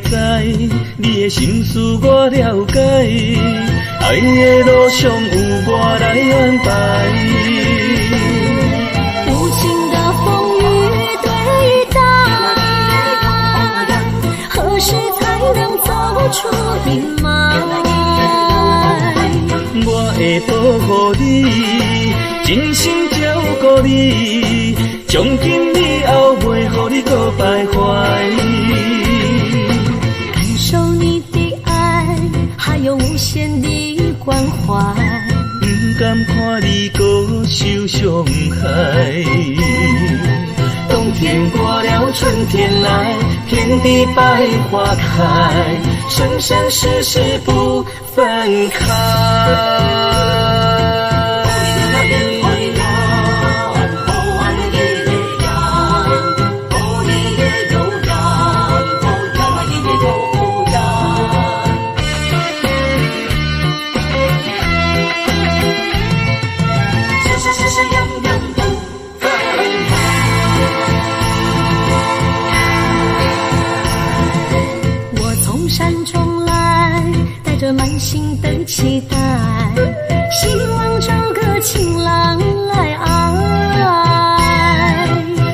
知，你的心思我了解，爱的路上有我来安排。无情的风雨对待，何时才能走出阴霾？我会保护你，真心照顾你，从今以后袂予你搁徘徊。感受你的爱，还有无限的关怀，不敢看你搁受伤害。冬天过了，春天来，天地百花开，生生世世不分开。满心的期待，希望找个情郎来爱。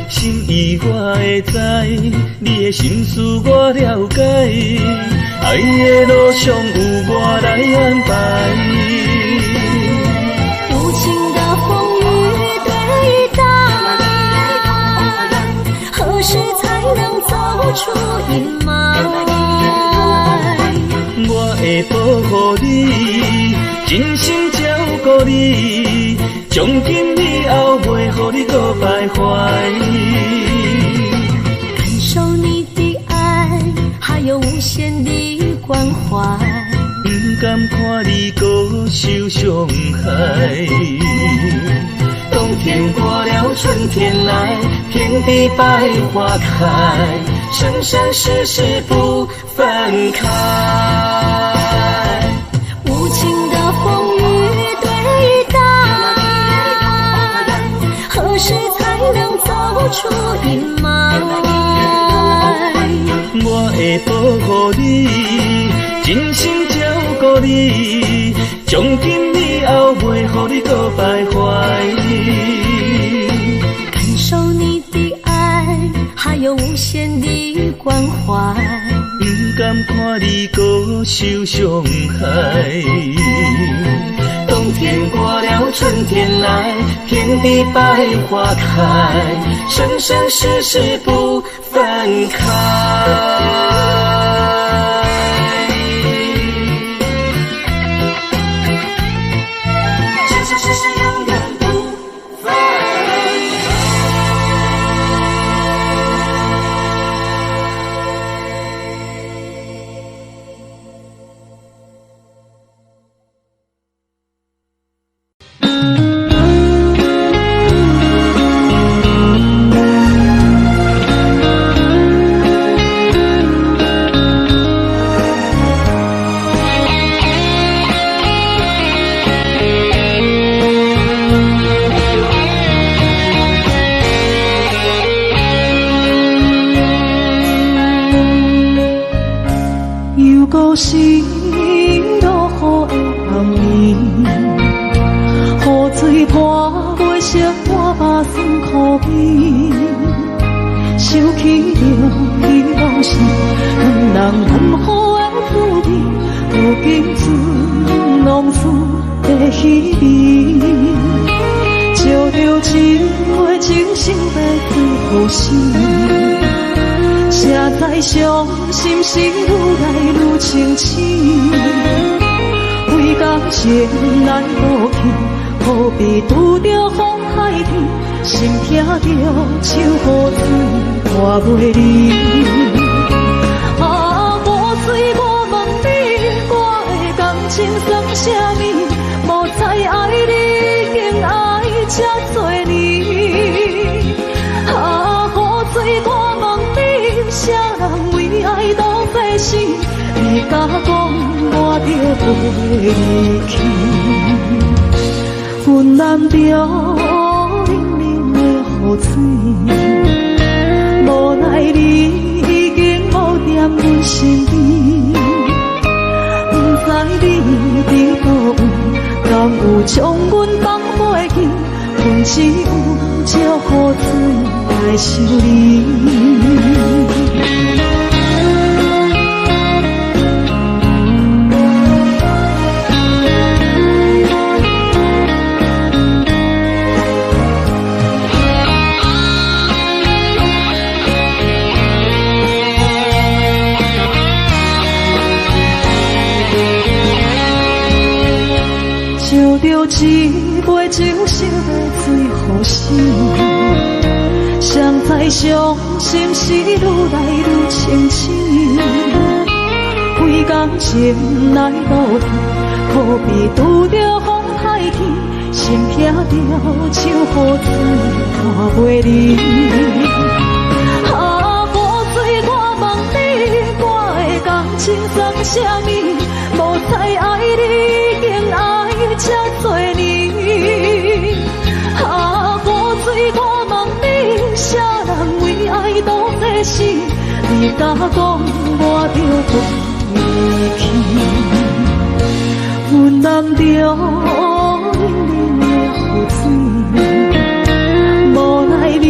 心意我会知，你的心思我了解，爱的路上有我来安排。无情的风雨对待，何时才能走出阴霾？我会保护你，真心照顾你，从今以后袂予你搁徘徊。感受你的爱，还有无限的关怀，不敢看你搁受伤害。冬天过了，春天来，天地百花开，生生世世不分开。无情的风雨对待，何时才能走出阴霾？我会保护你，真心照顾你，从今以后袂予你搁徘徊。感受你的爱，还有无限的关怀，不敢看你搁受伤害。冬天过了，春天来，天地百花开，生生世世不分开。心落雨的暗暝，雨水破袂湿我目酸苦悲，想起着彼往事，两人难好的滋味，如今只拢输在稀微，照着情话真心要对好心。谁知伤心事愈来愈清醒，为感情难落去，何必拄着风海天，心痛着手雨水看袂离。啊，雨水我问你，我的感情算啥物？无知爱你，竟爱这多年。啊，雨水我问你，啥人为爱都费心？你甲讲我着袂离去，阮难着冷冷的雨水，无奈你已经无踮阮身有将阮放袂记，阮只有借雨水来想你。烧着一杯酒，烧要醉予醒。谁知伤心事愈来愈清醒。几工前来路边，可比拄着风太急，心痛着手雨水看袂离。啊，雨水，我问你，我的感情算啥物？无再爱你，竟爱这多年。啊，雨水，我问你，啥人为爱赌这死？你甲讲我着离去，阮淋着冷冷的雨水，无奈你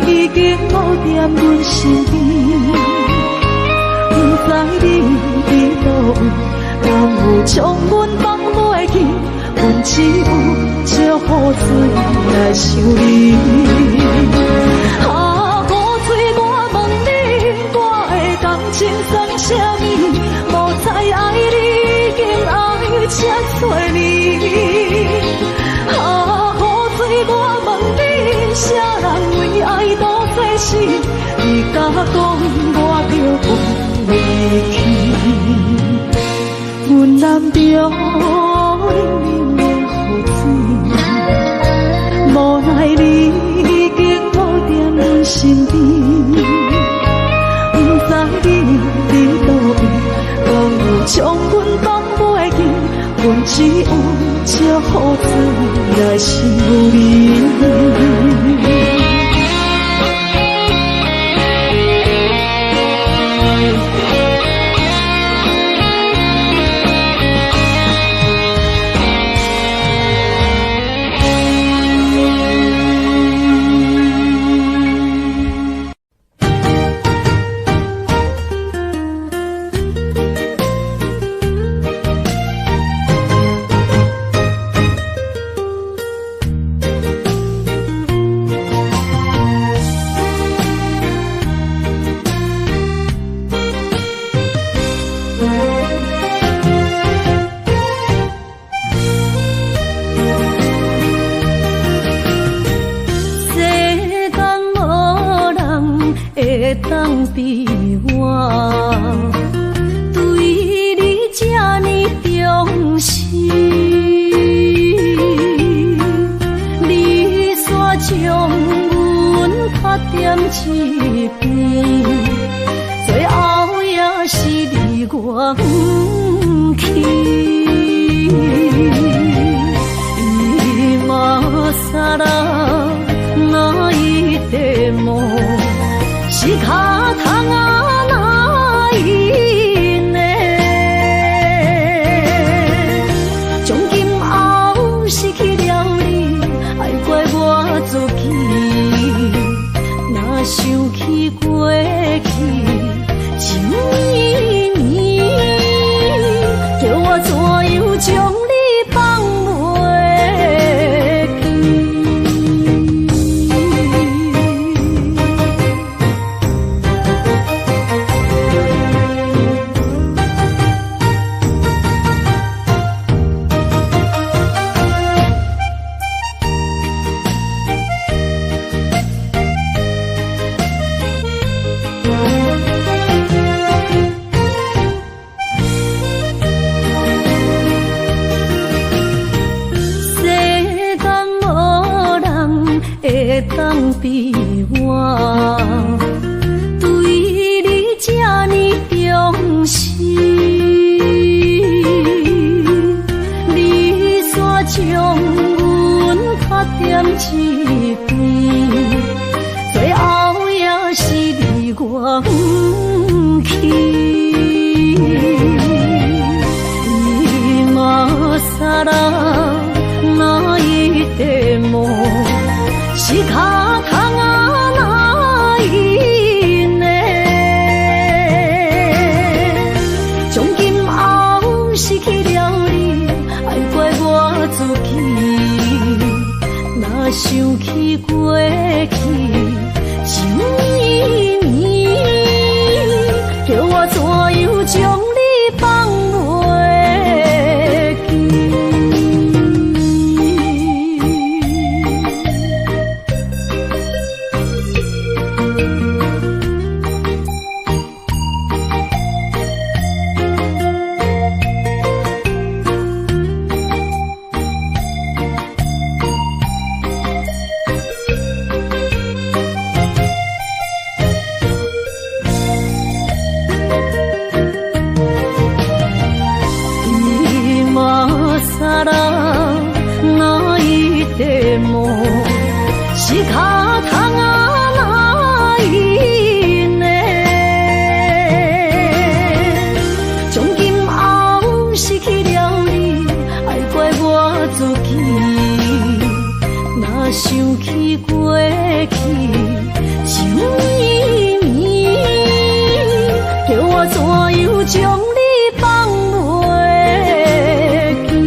已经无踮阮身边，不知你伫倒位。敢有将阮放袂记？阮只有借雨水来想你。啊，雨水，我问你，我的感情算啥物？无再爱你，竟爱这多年。啊，雨水，我问你，啥人为爱赌这死？你甲讲我着离去。阮淋着冷冷的雨水，无奈你已经无踮阮身边，不知你伫倒位，敢有将阮放袂记？阮只有借雨水来想你。当比我对你这呢重视，你煞将阮拍点一边，最后也是离我不去。伊嘛萨拉那一点梦。是脚痛啊，哪一呢？从今后失去了你，爱怪我自己。若想起过去，情绵绵，叫我怎样将你放袂记？当比我对你这呢重视，你煞将阮拍点一边，最后也是离我不去。伊嘛萨拉是脚痛啊哪因呢？从今后失去了你，爱怪我自己。若想起过去，情绵绵，叫我怎样将你放袂记？是脚痛啊哪因呢？从今后失去了你，爱怪我自己。若想起过去，情绵绵，叫我怎样将你放袂记？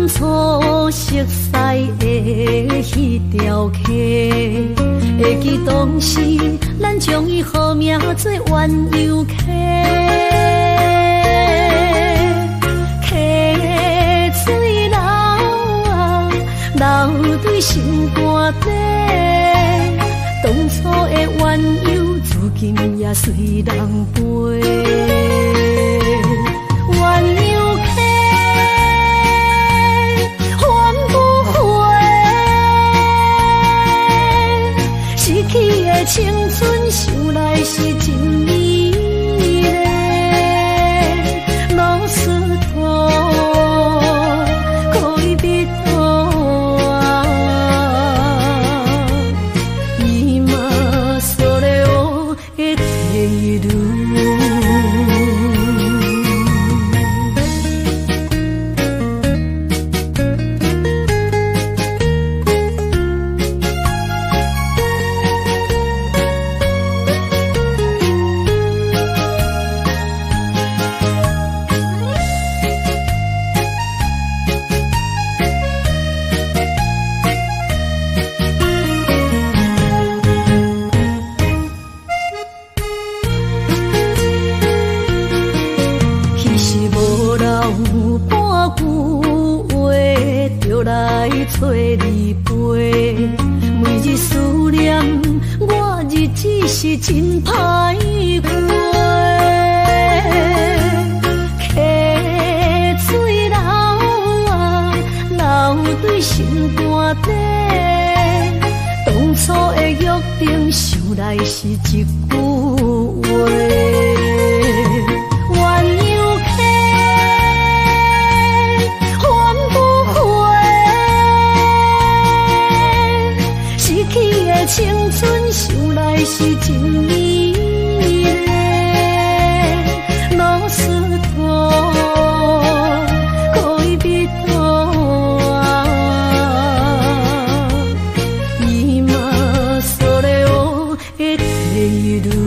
初熟悉的迄条溪，会记当时咱将伊号名做鸳鸯溪。溪水流啊，流对心肝底。当初的鸳鸯，至今也随人陪。鸳鸯溪。青春想来是真美丽，老师徒可以比多啊，今それを得ている。找你陪，每日思念我，日子是真歹过。溪水流啊，流对心肝底。当初的约定，想来是一句话。青春想来是真美丽，老师徒恋人啊，今それを得ている。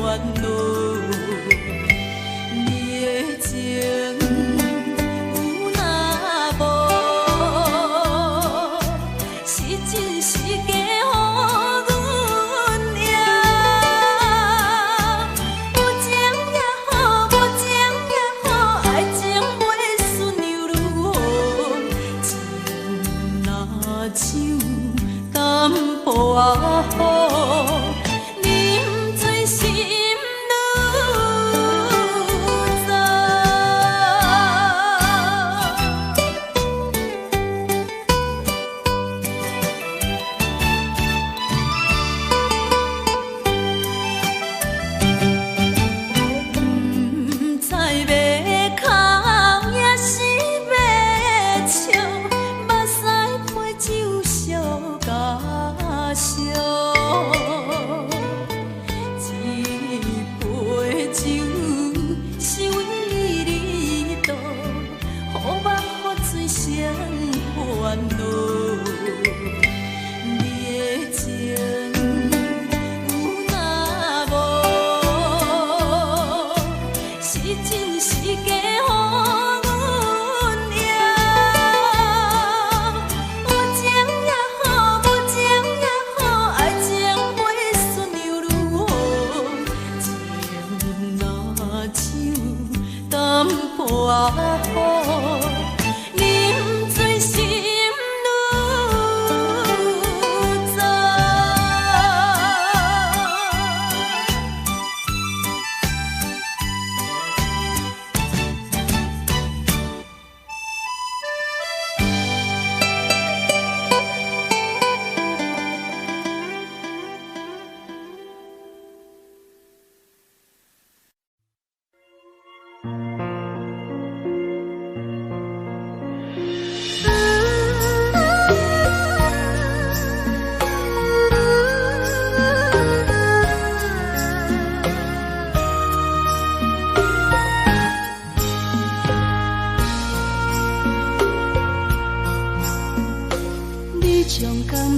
恼。你的情有若无，是真是假乎阮赢。有情也好，无情也好，爱情袂顺又如何？情若像淡薄仔雨。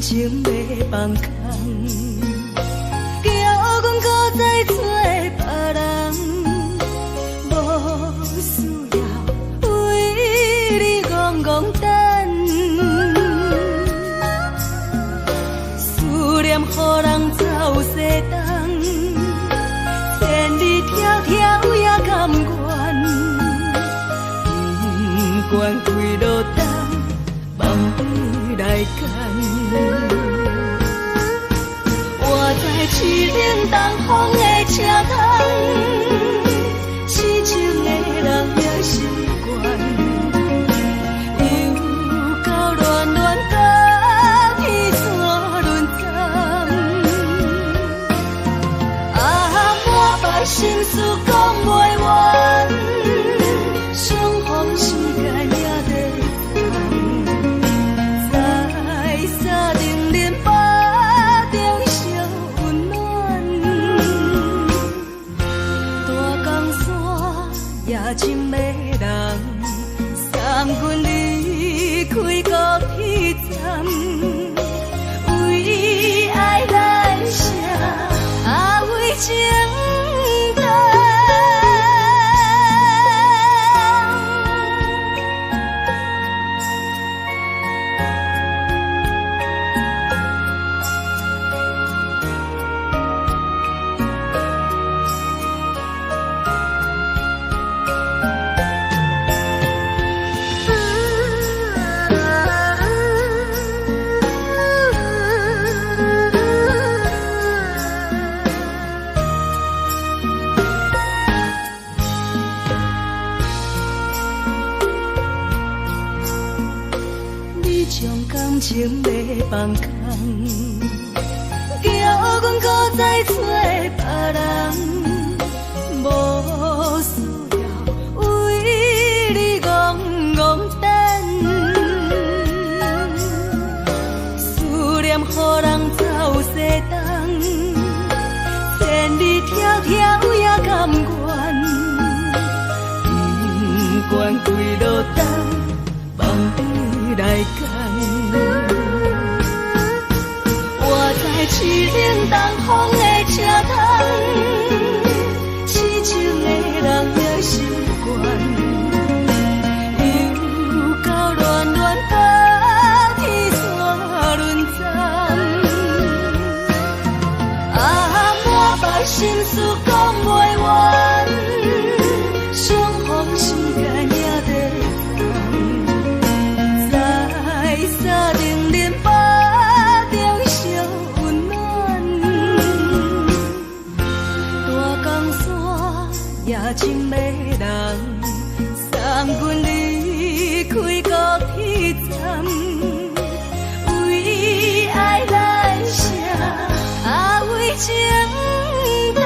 情要放空，叫阮搁再做别人，无需要为你戆戆等。思念予人走西东，千里迢迢也甘愿，不管几落冬，梦里来干。我在市顶东风的车窗，痴情的人也习惯，又到乱乱甲彼山论战。啊，满腹心事讲袂完，相逢时间也在等。在定连巴中烧温暖，大江山也深迷人，三军离开高铁站，为爱来写，啊为情长。情要放空，叫阮搁再做别人，无需要为你戆戆等。思念予人走西东，千里迢迢也甘愿，不管几落冬，梦里来干。我在市顶东风的车窗。事讲袂完，相逢时间也在等，在沙冷冷巴中烧温暖，大江山也真迷人，送阮离开高铁站，为爱来写，为情等。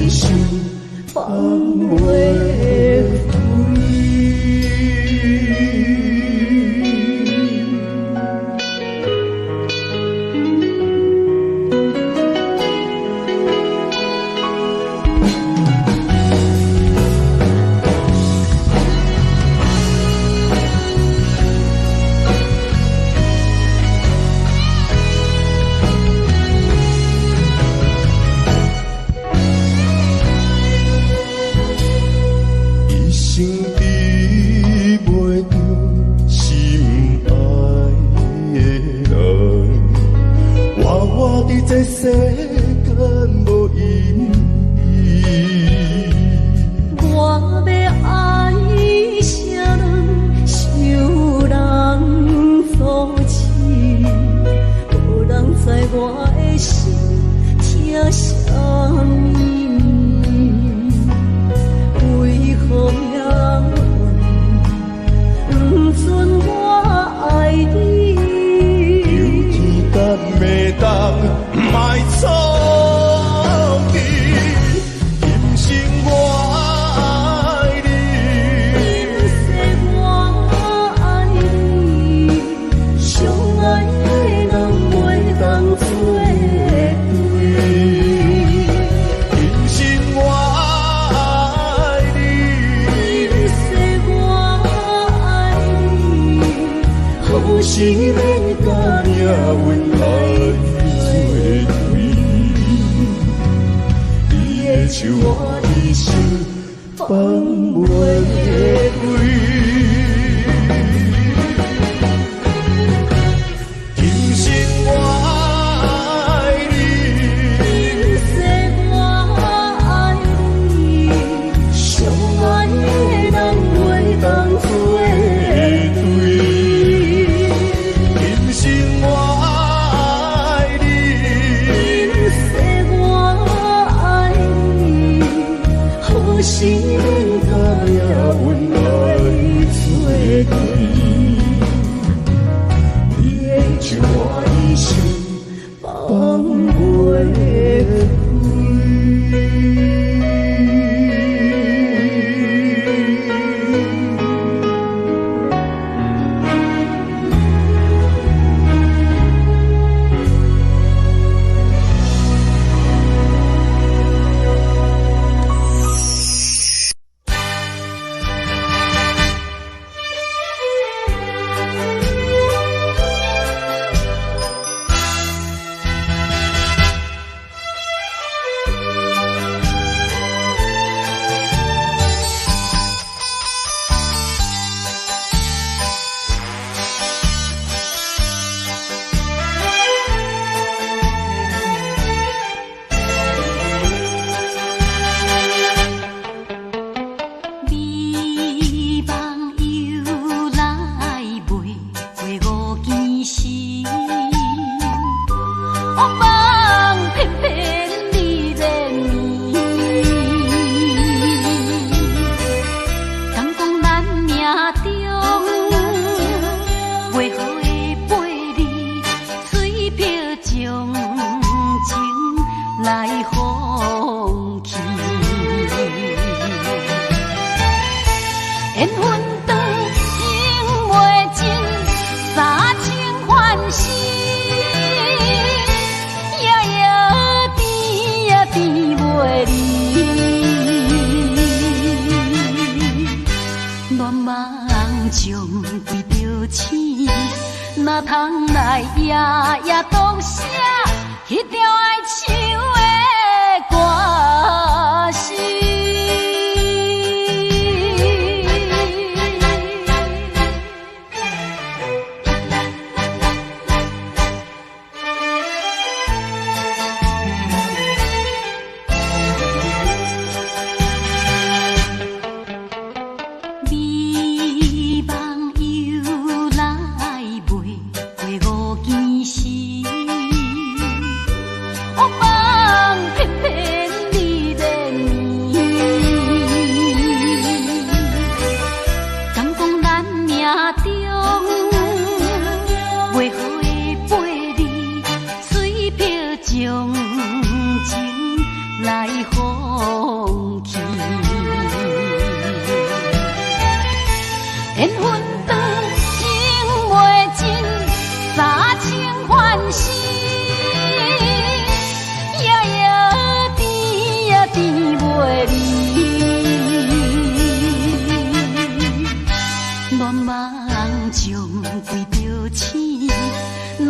想放袂开。这世间无意义，我要爱啥人，想人所痴，无人知我的心疼啥物，为何命运不准我爱你？有天干袂当。卖错你，今生我爱你，今世我爱你，相爱的人袂当做对。今生我爱你，今世我爱你，好是免甲命运来。手我的心放袂开，今生我爱你，今世我爱你，相爱的人袂当做对。今生我爱你，今世我爱你。好是免甲命运来作对，你的手我的心放袂开。哪通来夜夜读写迄条爱唱的歌词？美梦又来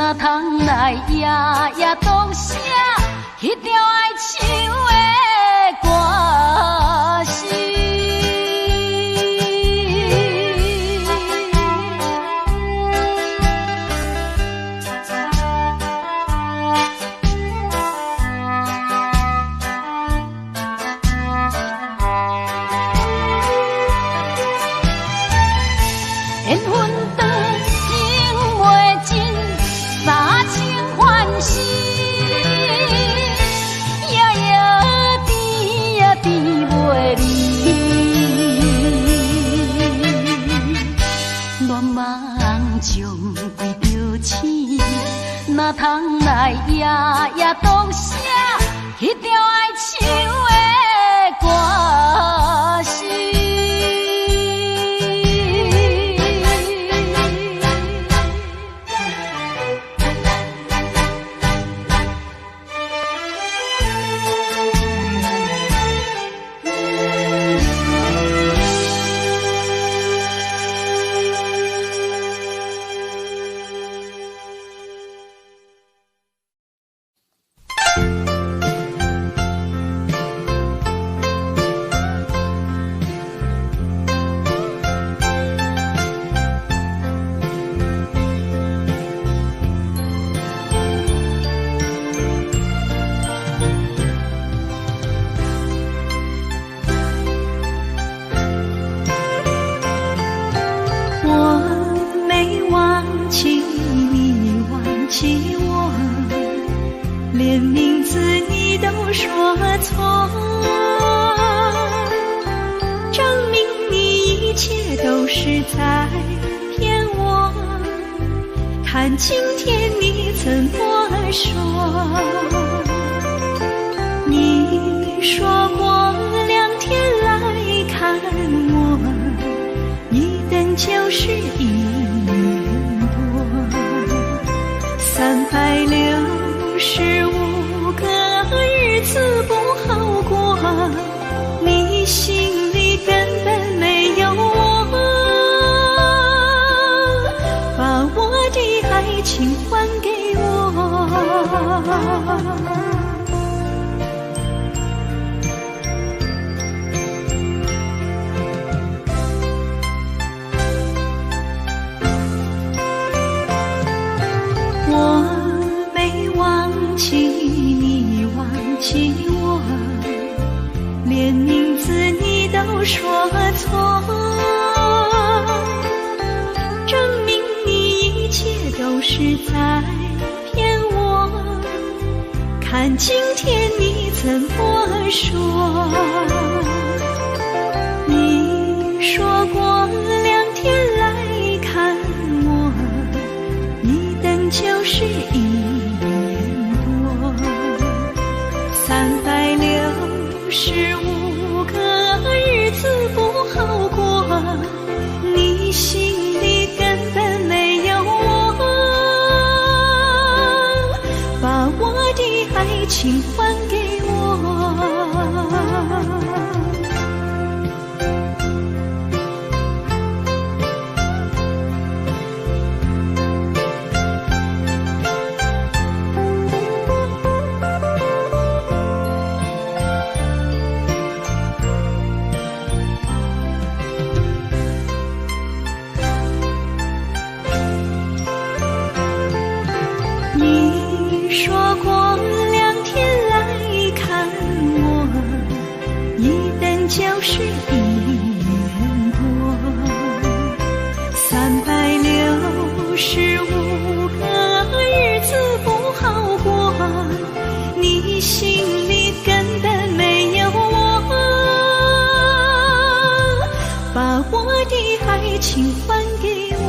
哪通来夜夜当写迄条爱唱的歌词？缘分长情袂尽，三情换死，夜夜甜也甜袂离。乱梦中为着醒，哪通来夜夜当写迄条爱唱的歌词？连名字你都说错，证明你一切都是在骗我。看今天你怎么说？你说过2天来看我，一等就是1年多，365个日子不好过，你心里根本没有我，把我的爱情还给我。你忘记我，连名字你都说错，证明你一切都是在骗我。看今天你怎么说？你说过2天来看我，一等就是1年多，365个日子不好过，你心里根本没有我，把我的爱情还给我。你说过2天来看我，一等就是1年多，365个日子不好过，你心里根本没有我，把我的爱情还给我。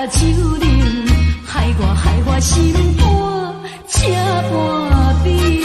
脚手冷，害我心肝车半冰。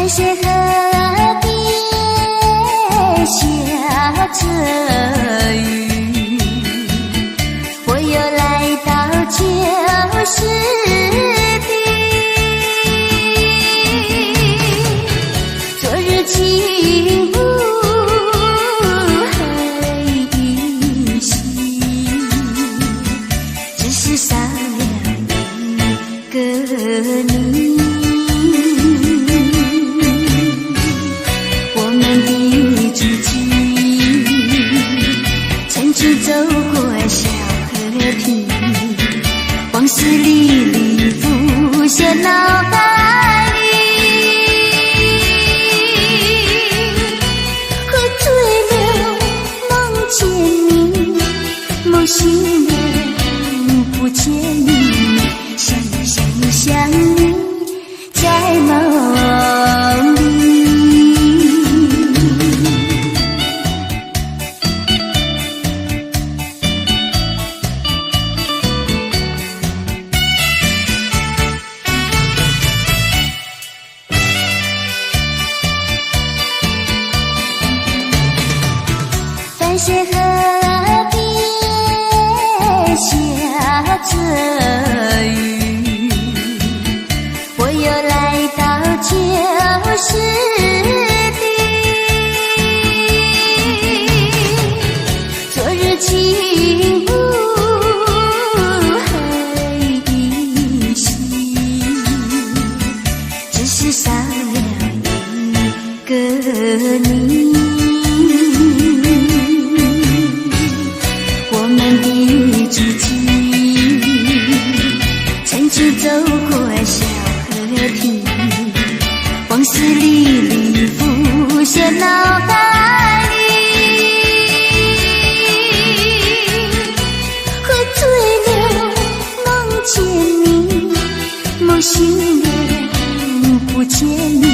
是河边下着雨，我又来到旧时地。昨日情不还依稀，只是少了一个你。走过小河堤，往事历历浮现脑海里，喝醉了梦见你，梦醒了不见你，想你在梦里。是河边下着雨，我又来到旧时地。昨日情不还依稀，只是少了一个你。曾经走过小河堤，往事历历浮现脑海里，喝醉了梦见你，梦醒了不见你，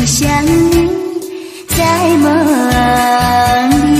想你在梦里。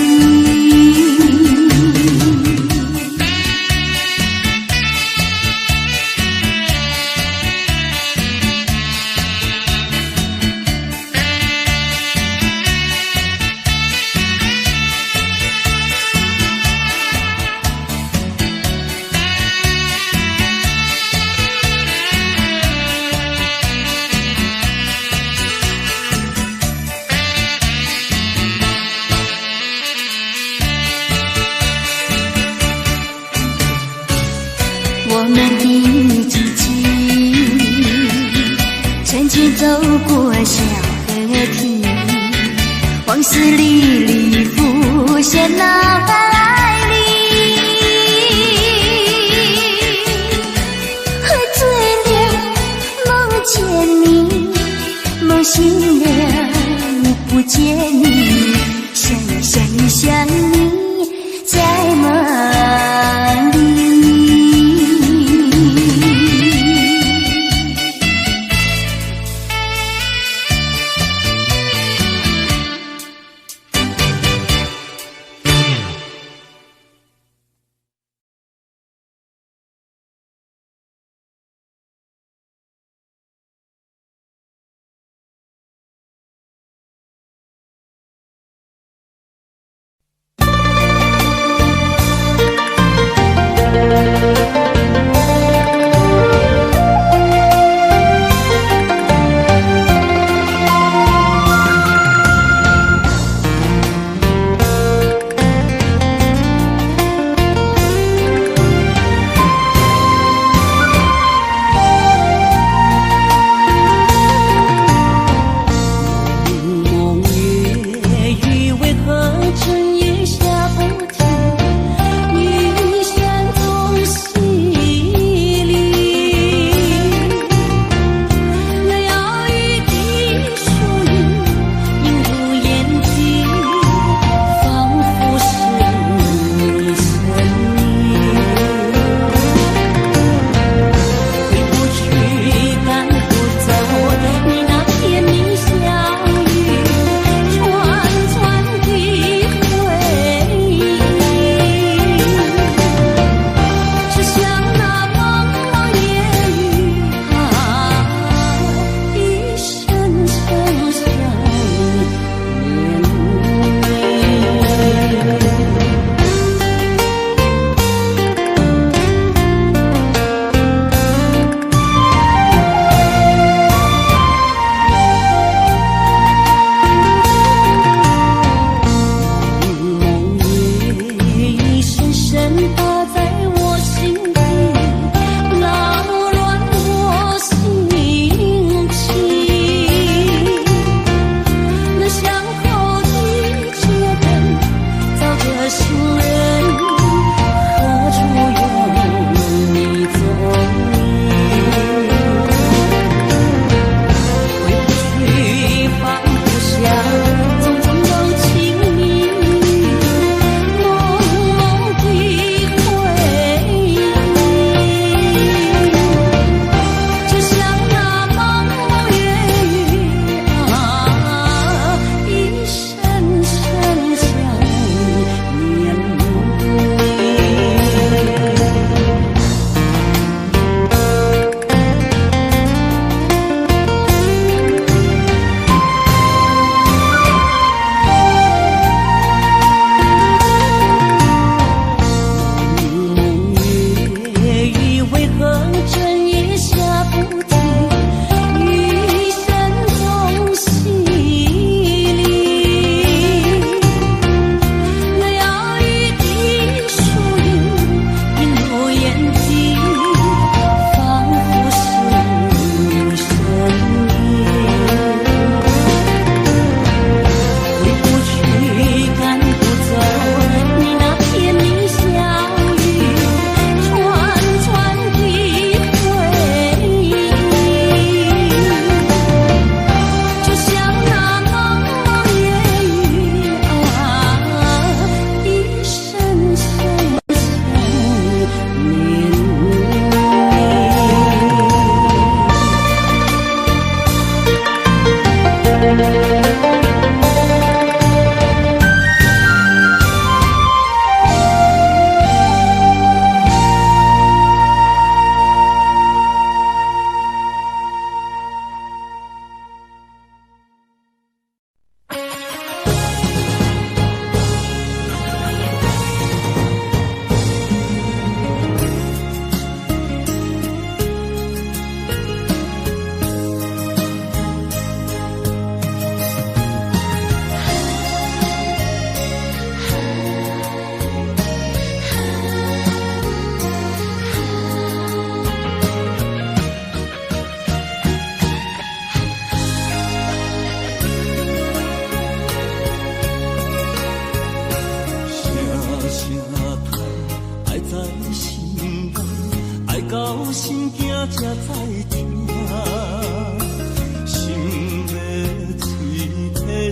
我们的足迹，曾经走过小河堤，往事历历浮现脑海里，见你，想呀想呀想你，在梦里。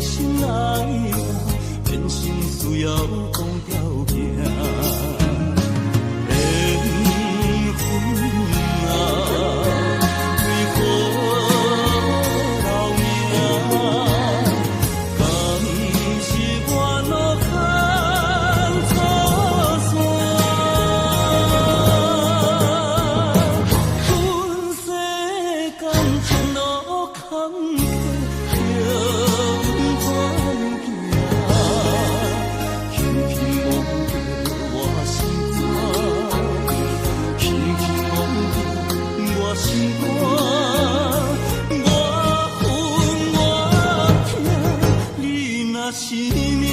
心爱人，变心需要讲条件。缘分啊，为何留名？敢是我路坎错线？分世间前路坎坷。心肝，我恨我痛，你若是命。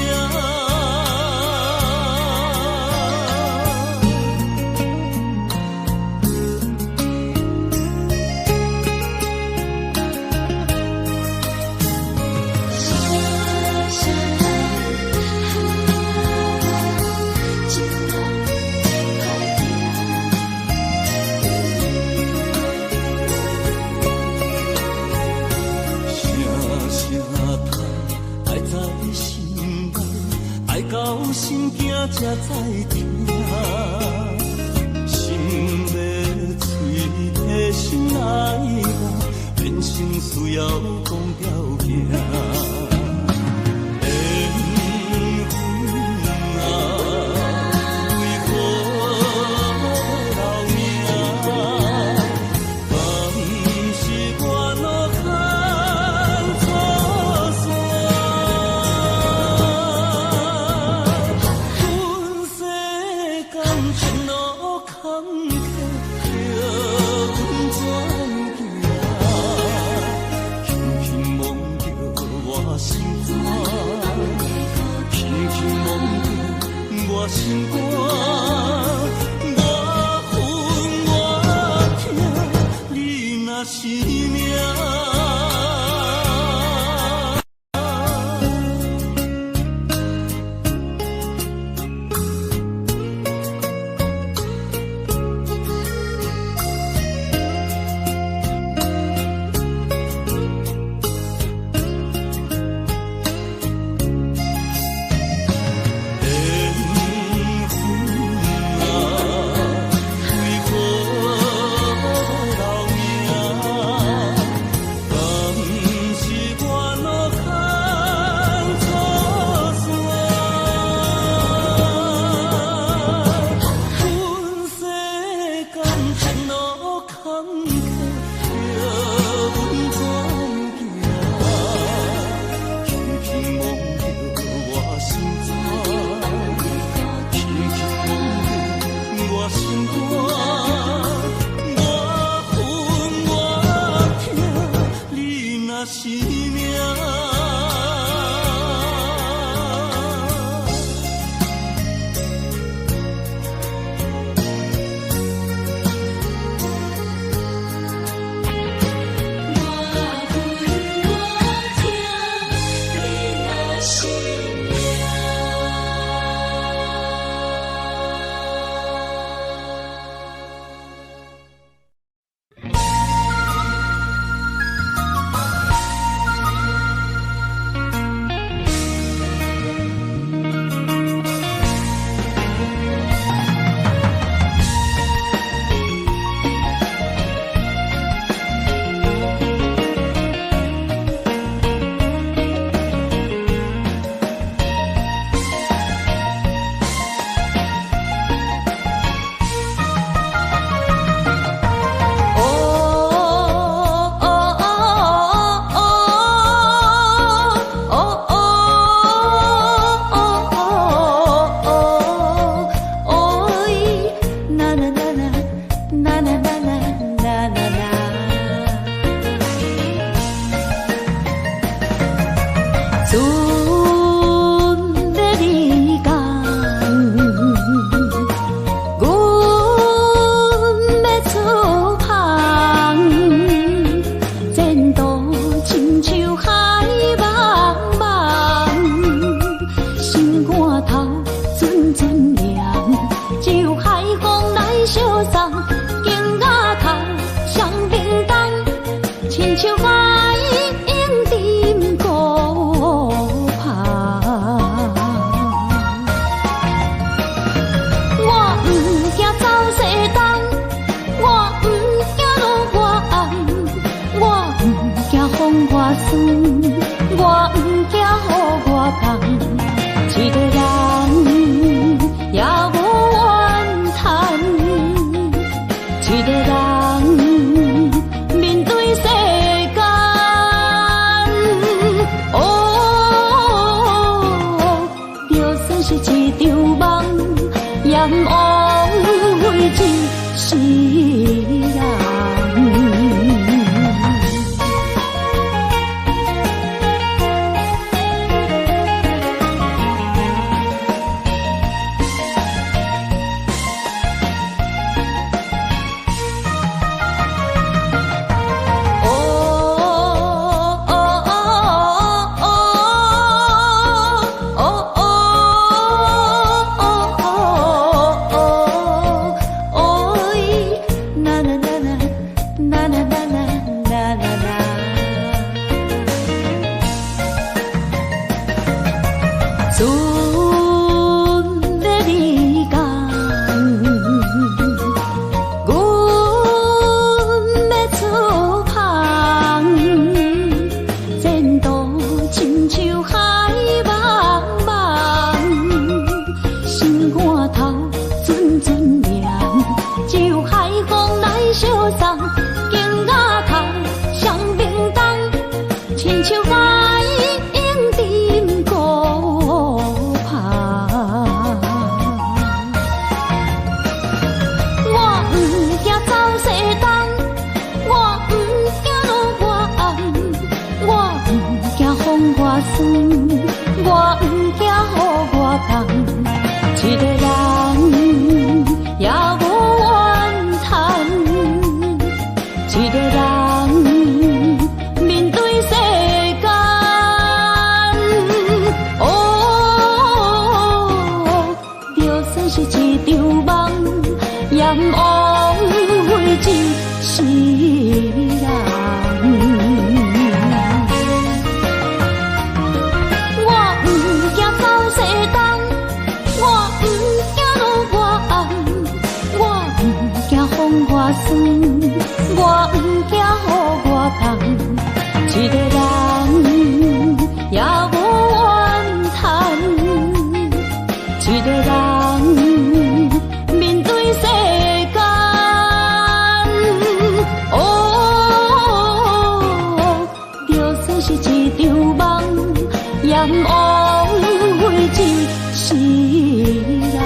到心惊才知听，心要嘴替心爱人，变成需要讲条件。我心肝，我恨我痛，你若是命。半头阵阵凉，只有海风来相送，景仔头双面东，亲像海涌沉孤帆。我不惊走西东，我不惊路外暗，我不惊风外酸，我不惊雨外重。一个人也无怨叹，一个人面对世间。哦，就算是一场梦，阎王会一世人。我不惊走西东，我不惊路外暗，我不惊风外酸，我不惊雨外重。一个人也无怨叹，一个人面对世间。哦，就算是一场梦，阎王会一世人。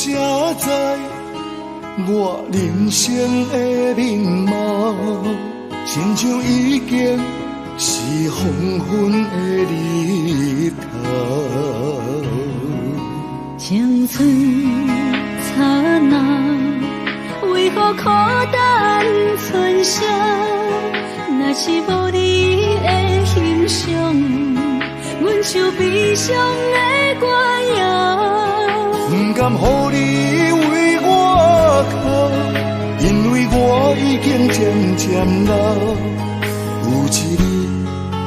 写在我人生的面貌，亲像已经是黄昏的日头。青春刹那，为何孤单存剩？若是无你的欣赏，阮像悲伤的歌谣。不甘予你为我哭，因为我已经渐渐老。有一日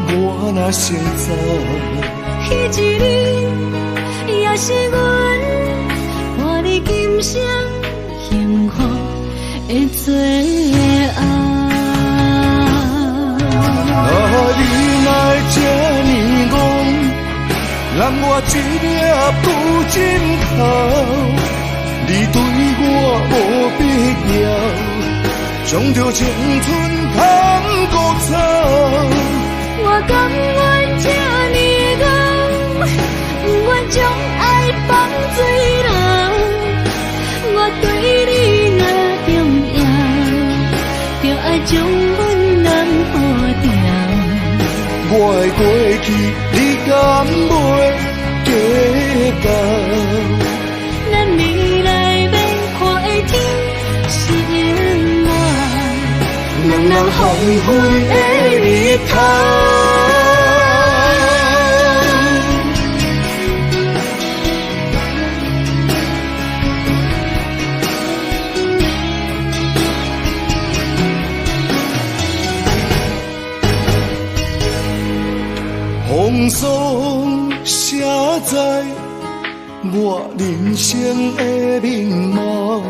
我若先走，彼一日也是阮伴你今生幸福的最后。你来这呢戆，让我一粒不进口。你对我无必要，将着青春通孤草。我甘愿这呢戆，不愿将爱放水流。我对你若重要，就爱将阮人保掉。我的过去，你敢袂记到？咱未来要看的天是永远，人人黄昏的日头。风霜写在我人生的面貌，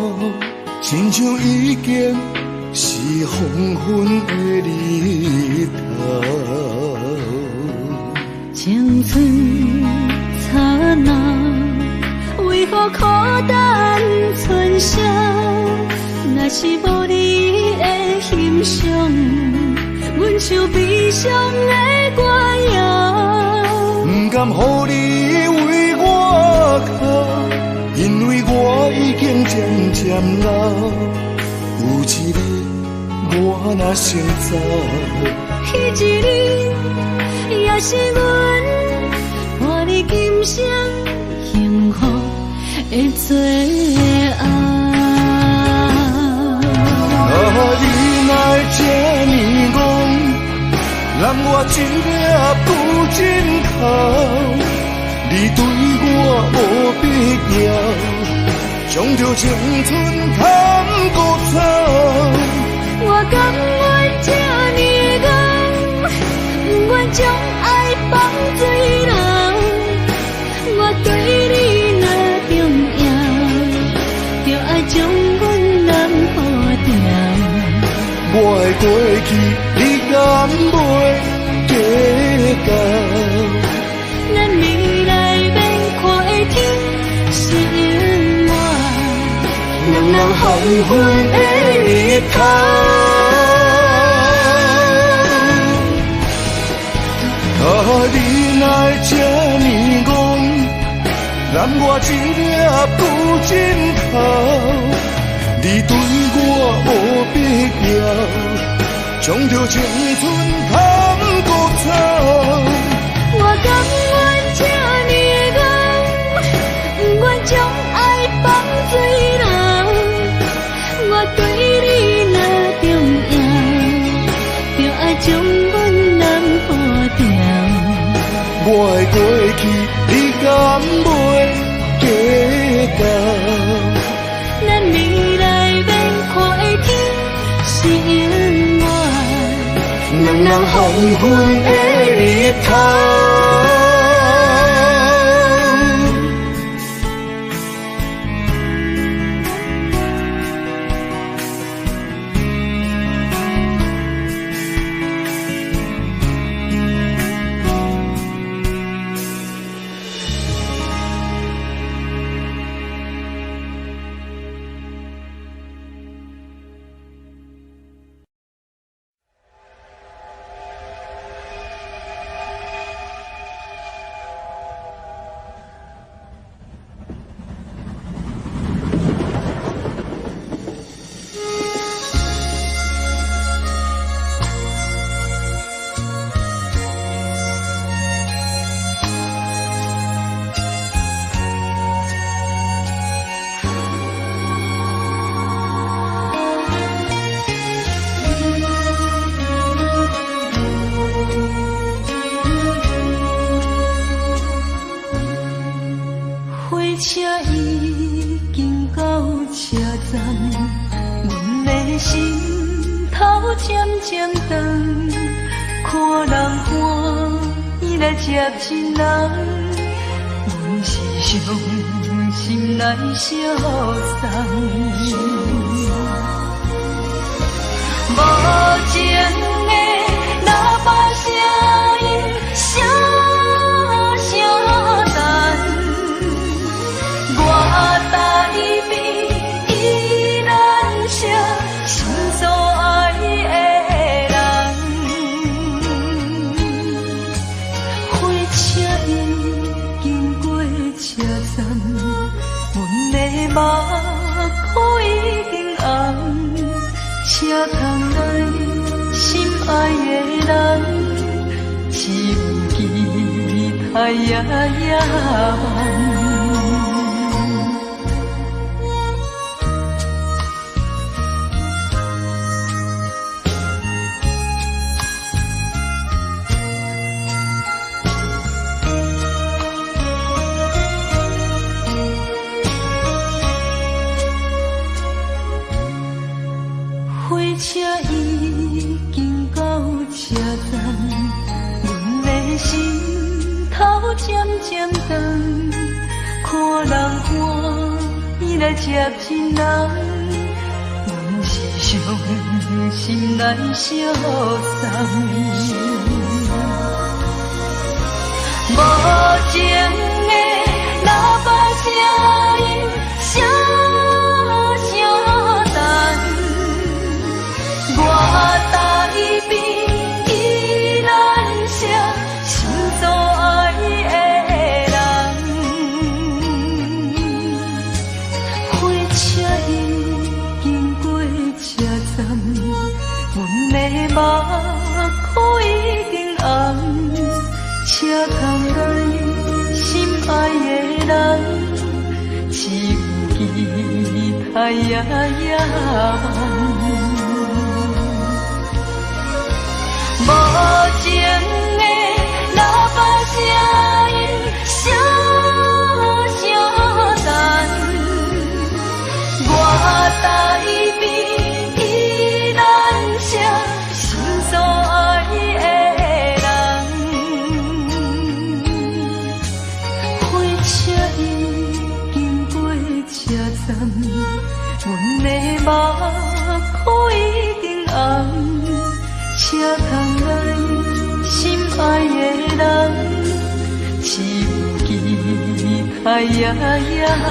亲像已经是黄昏的日头。青春刹那，为何孤单存剩？若是无你的欣赏，阮像悲伤的歌谣。不甘予你为我哭，因为我已经渐渐老。有一日我若先走，彼一日也是阮伴你今生幸福的最后。你来这呢戆，让我一粒不进口。你对我无必要，将着青春通孤草。我甘愿这呢戆，不愿将爱放水流。我对你若重要，就爱将阮人保掉。我的过去，你敢袂记到？咱未来要看的天是永远，人人黄昏的日头。你来这呢戆，让我一粒不进口。你对我无必要，将着青春通孤草。我甘愿这呢戆，不愿将爱放水流。我对你若重要，就爱将阮人保掉。我的过去，你敢袂记到？咱未来要看的天是永远，人人黄昏的日头。渐渐长，看人欢喜来接亲人，阮是伤心来相送。无情的喇叭声音，声声淡，我台边依然是心所爱的人。火车已经过车站，阮的目眶已经红，车窗内心爱的人，只有期待夜夜梦。火车已经到车站，阮的心头渐渐长，看人欢喜来接亲人，阮是伤心来相送。无情的喇叭声音，声声淡，我台边依然是心所爱的人。火车已经过车站，阮的目眶已经红，车窗内心爱的人，只有期待夜夜梦。无情的喇叭声音，声声淡，我台边依然是心所爱的人。火车已经过车站，阮的目眶已经红，车窗内心爱的人，只有期待夜夜梦。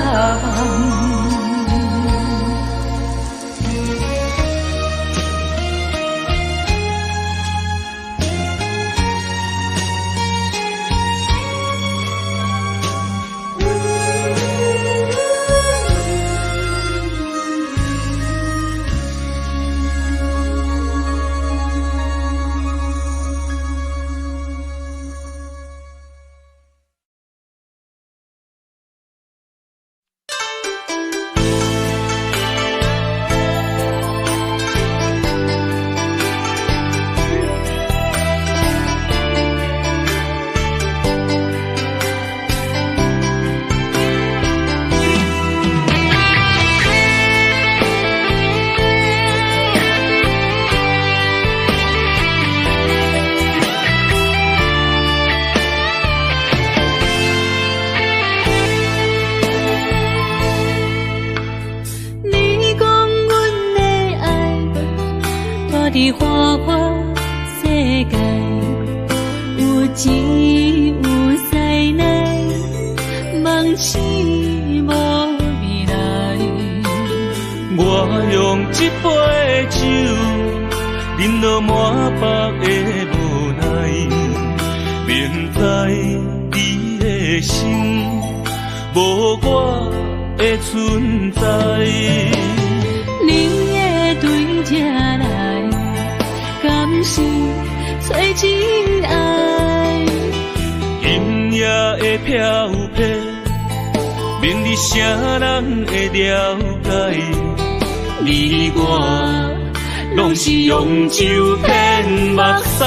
伫花花世界，有钱有势来，梦醒无未来。我用一杯酒，饮落满腹的无奈，明知你的心无我的存在。你的对这来，敢是找真爱？今夜的飘泊，明日谁人会了解？你我拢是用酒骗目屎，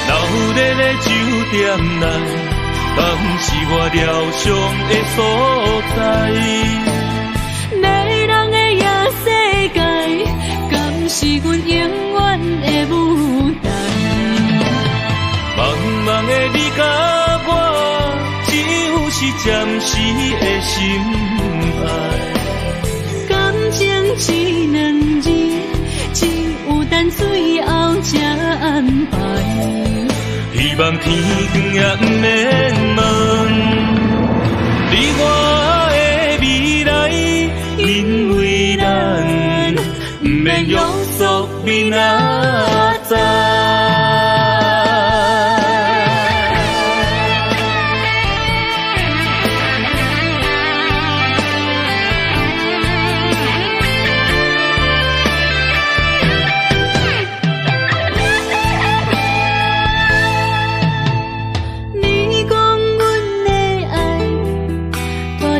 流热的酒店内，敢是我疗伤的所在？迷人的夜世是暂时的心爱。感情只两字，只有等最后才安排。希望天光也不免问，你我的未来，因为咱不免约束明仔载。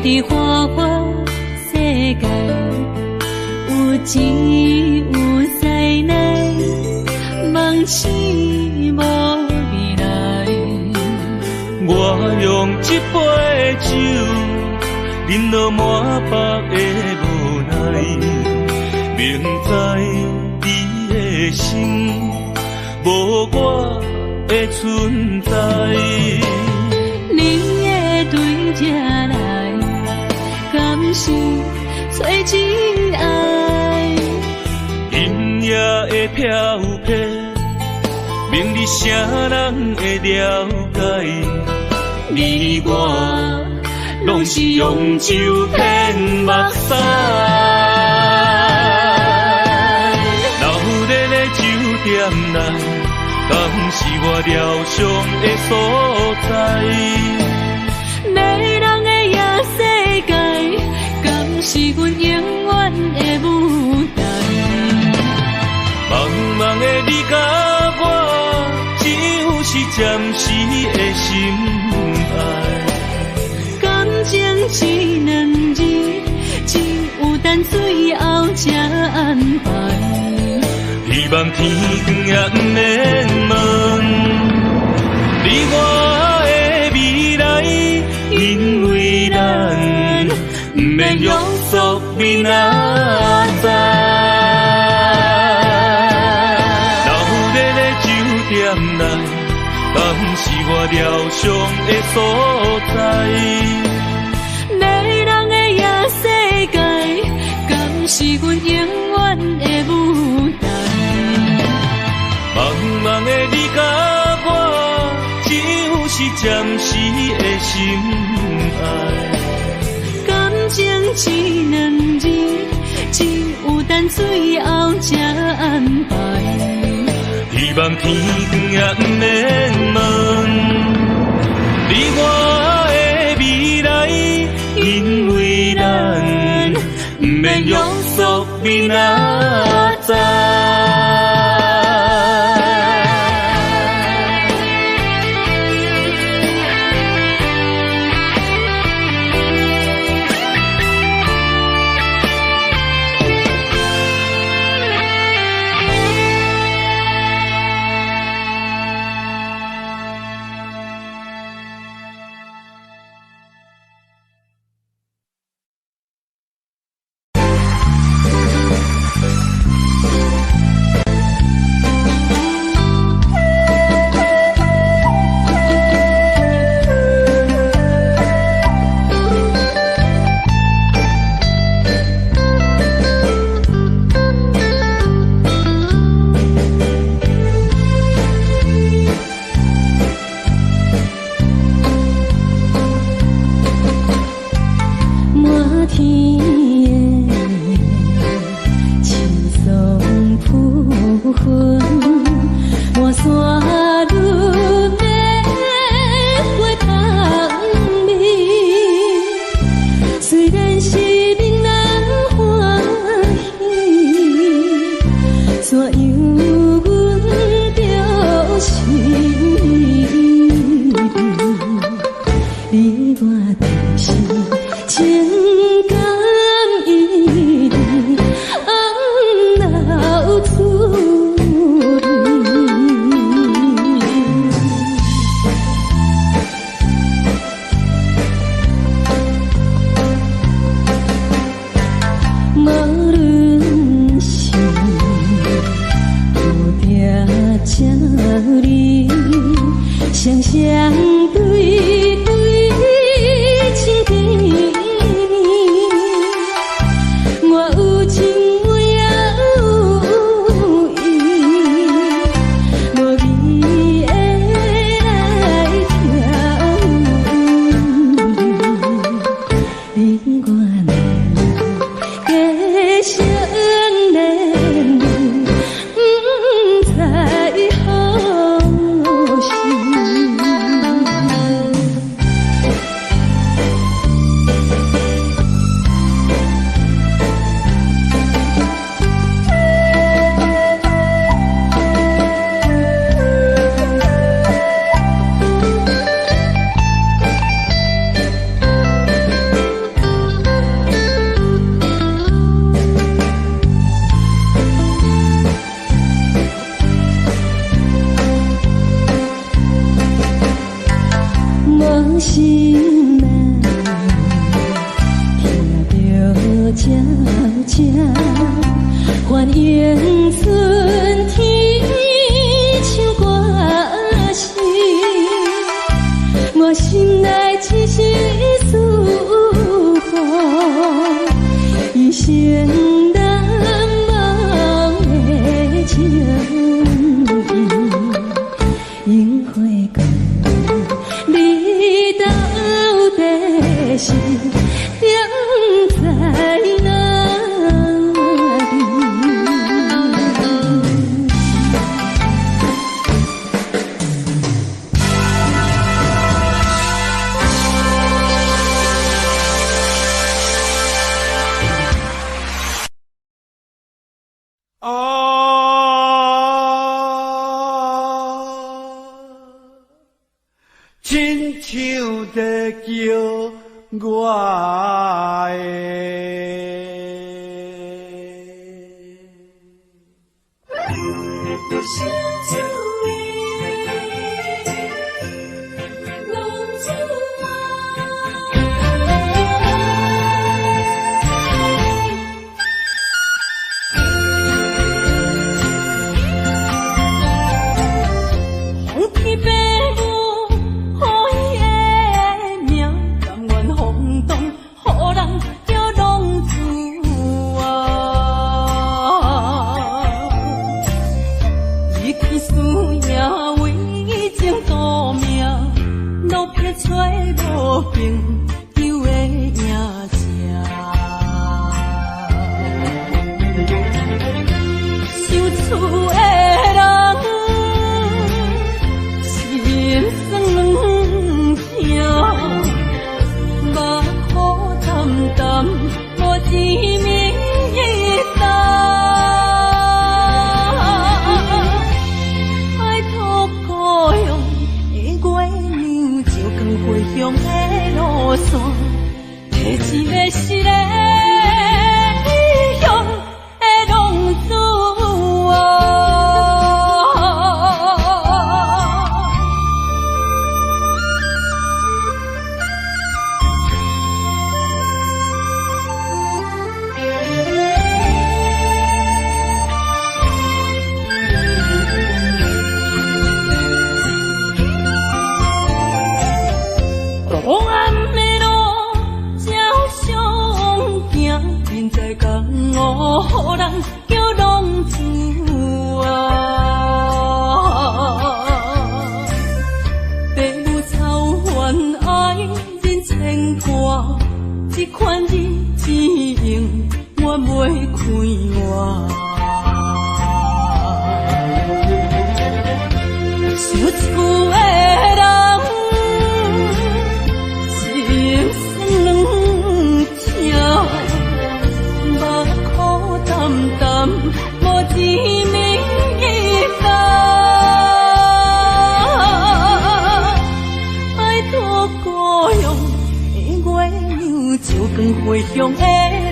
伫花花世界，有钱有才能，梦醒无未来。我用一杯酒，饮落满腹的无奈，明知你的心无我的存在。你的对这来，敢是找真爱？音乐的飘飘，明日啥人会了解？你我拢是用酒骗目屎，老日的酒店内，敢是我疗伤的所在？迷人的夜世界，敢是阮永远的舞台？茫茫的你甲我，只有是暂时的心爱。感情只两字，只有等最后才安排。希望天光也不免问，你我的未来，因为咱不免约束明仔载。老日的酒店内，敢是我疗伤的所在？迷人的夜世界，敢是阮永远的舞台？茫茫的你甲我，只有是暂时的心爱。感情只两字，只有等最后才安排。希望天光也不免问，你我的未来，因为咱不免约束明仔载。定在哪里？亲像在叫我回乡的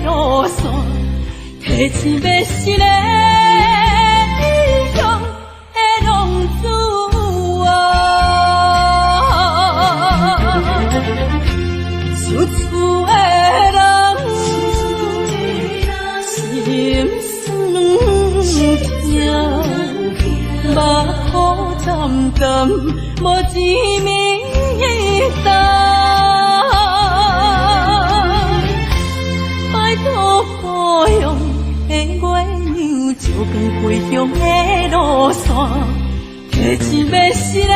路线，提醒要失个异乡的浪子想厝的人，心酸痛，目眶淡淡，无一面灯。故乡的月亮，照光回乡的路线，提醒要失个。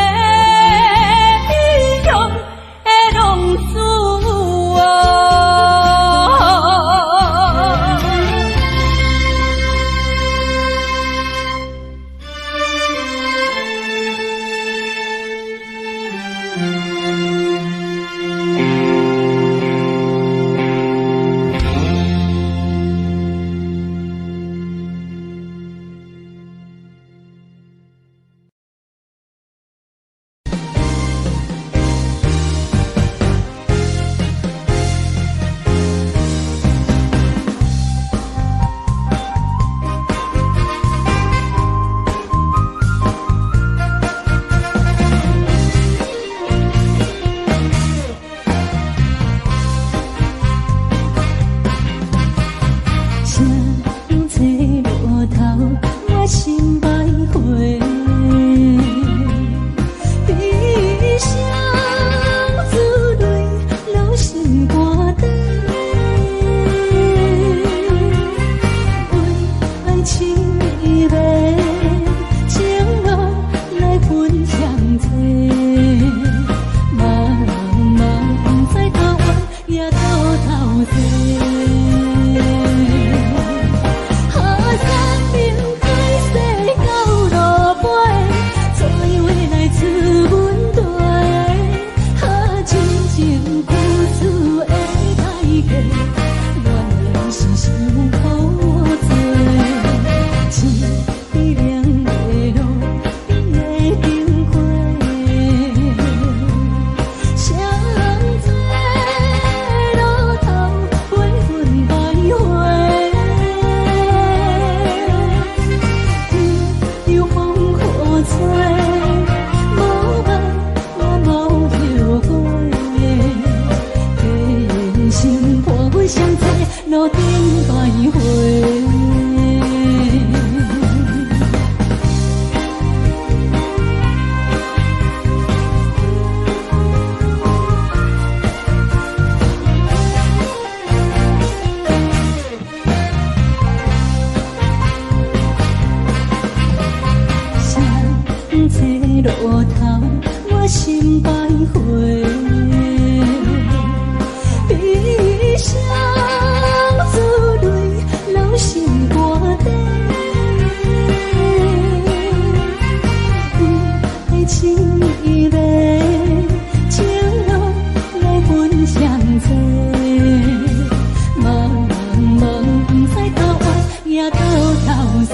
心伴阮相在路顶徘徊。相册路头，我心徘徊。悲伤珠泪，流心肝底。为情意迷，情路路分相济。茫茫不知到弯也到头西。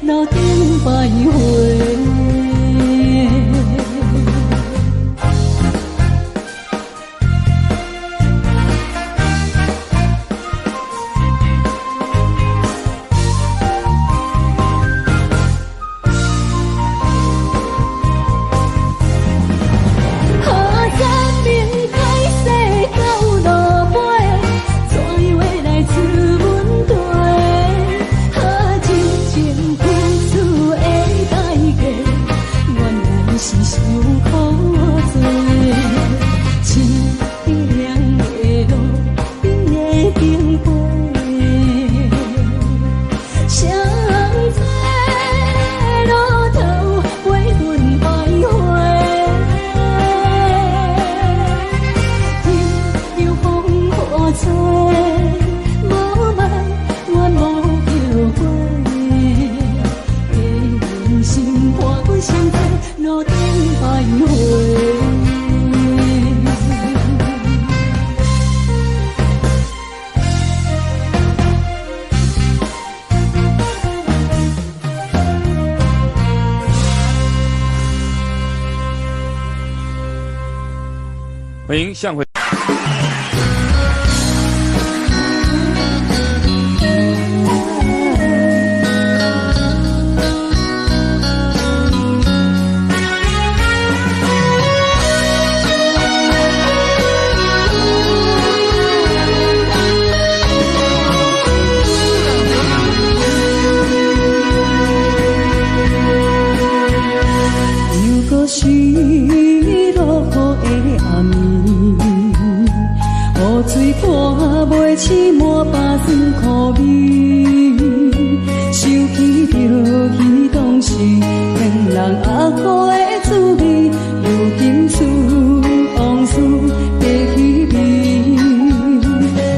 路顶徘徊。欢迎向回。又搁是落雨的暗暝，雨水看袂起满巴酸苦味，想起着彼当时骗人压苦的滋味，如今思往事加稀微，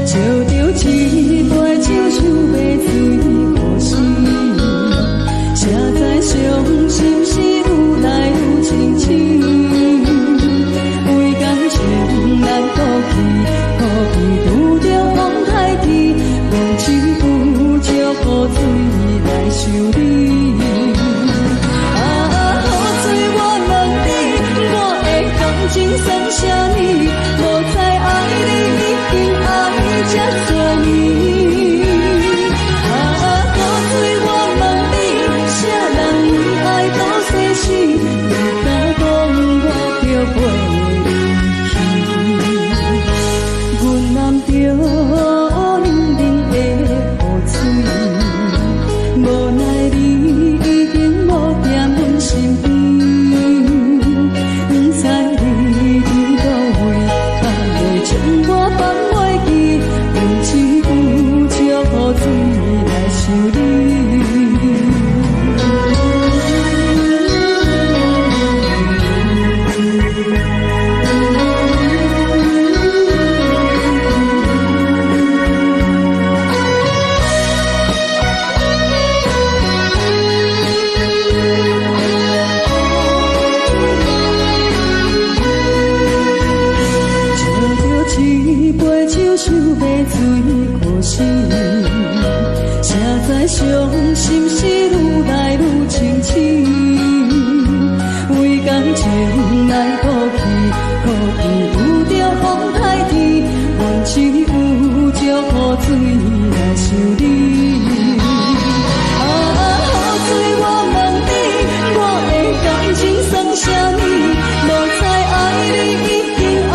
笑着一杯酒想要醉故事，写在伤心时愈来愈清醒。为感情难过去，可比拄着风海天，无情有借雨水来修理。雨水我想要水可惜，谁知伤心事愈来愈清醒。为感情来赌气，可见有着风台天，阮只有祝雨水来想你。雨水我问你，我的感情算啥物？无知爱你已经爱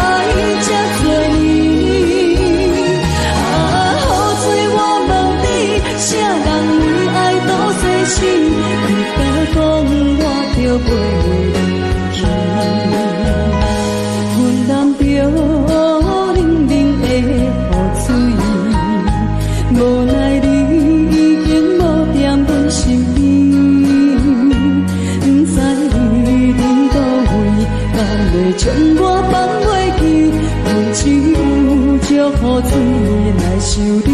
这多年。雨水我问你，啥人为爱多细心？你敢讲我着袂离去？阮淋着冷冷的雨水，无奈你已经无踮阮身边，不知你伫倒位，敢会将我放袂记？阮只有祝雨水来想你。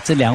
这两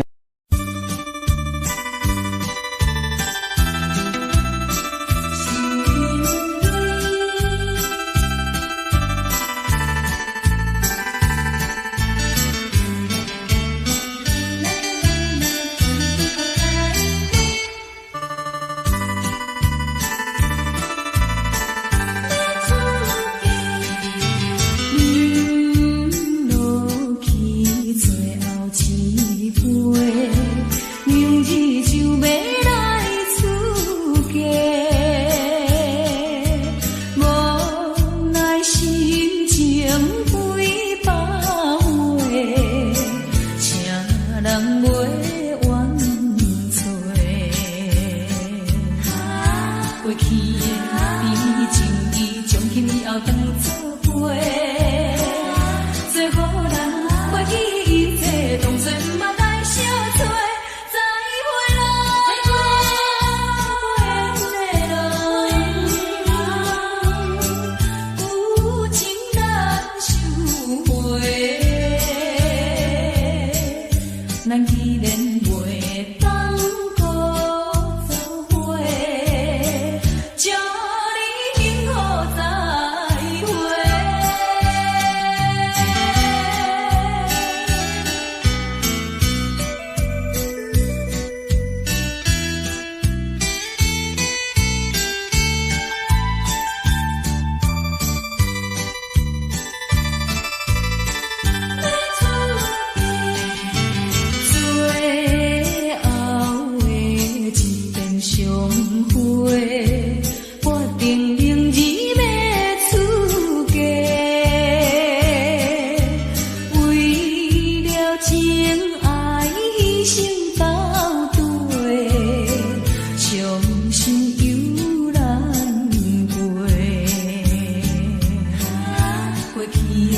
过去的